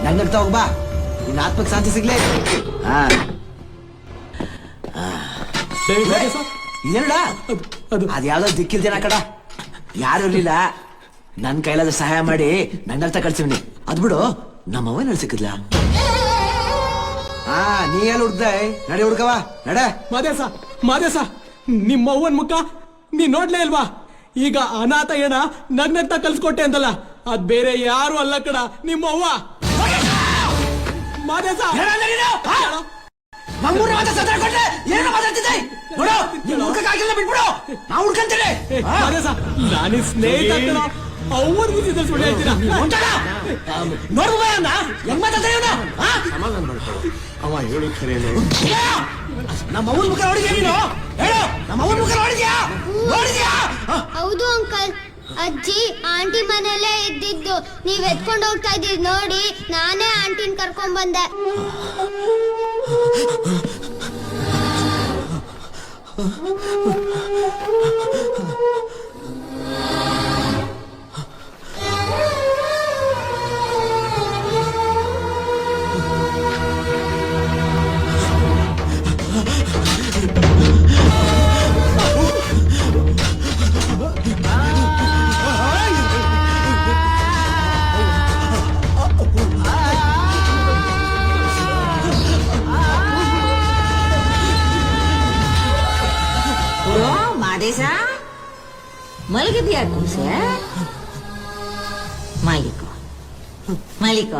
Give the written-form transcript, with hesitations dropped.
ನಗ್ನಗ್ತಾ ಹೋಗ್ಬಾ, ನಿನ್ನ ಆತ್ಮಕ್ ಶಾಂತಿ ಸಿಗ್ಲೇ. ಹಾ ಇದೇನಡ ಅದ್ಯಾವ್ದೋ ದಿಕ್ಕಿಲ್ದೇನ ಕಡ, ಯಾರು ಇರ್ಲಿಲ್ಲ. ನನ್ ಕೈಲಾದ ಸಹಾಯ ಮಾಡಿ ನಗ್ನಗ್ತಾ ಕಳ್ಸಿವ್ನಿ. ಅದ್ಬಿಡು, ನಮ್ಮವ್ವ ನಡ್ ಸಿಕ್ಕಿದ್ಲ. ಹಾ ನೀ ಎಲ್ಲಿ ಹುಡ್ದೆ? ನಡಿ ಹುಡ್ಕವ, ನಡ. ಮಾದೇಶ ನಿಮ್ಮವ್ವನ್ ಮುಖ ನೀ ನೋಡ್ಲೇ ಇಲ್ವಾ? ಈಗ ಅನಾಥ ಏನ ನಗ್ನಗ್ತಾ ಕಲ್ಸ್ಕೊಟ್ಟೆ ಅಂತಲ್ಲ, ಅದ್ ಬೇರೆ ಯಾರು ಅಲ್ಲ ಕಡ, ನಿಮ್ಮವ್ವ. ಮಾದೇಶ ನಾನು ಸ್ನೇಹಿತ ಅವ್ವನ್ ಬುದ್ಧಿ ಸುಳ್ಳು ಹೇಳ್ತೀರಾ? ಅವ ಹೇಳು ಖರೇನು. ನಮ್ಮ ಅವ್ವನ್ ಮುಖ ನೋಡಿದ್ಯಾ ನೀನು? ಹೇಳು, ನಮ್ಮ ಅವ್ವನ್ ಮುಖ ನೋಡಿದ್ಯಾ? ಹೌದು ಅಂಕಲ್, ಅಜ್ಜಿ ಆಂಟಿ ಮನೆಯಲ್ಲೇ ಇದ್ದಿದ್ದು. ನೀವ್ ಎತ್ಕೊಂಡು ಹೋಗ್ತಾ ಇದ್ದೀರಿ ನೋಡಿ, ನಾನೇ ಆಂಟಿನ್ ಕರ್ಕೊಂಡ್ ಬಂದೆ. ಮಾದೇಶ ಮಲಗಿದ್ಯಾ ಕೂಸೆ? ಮಾಲೀಕ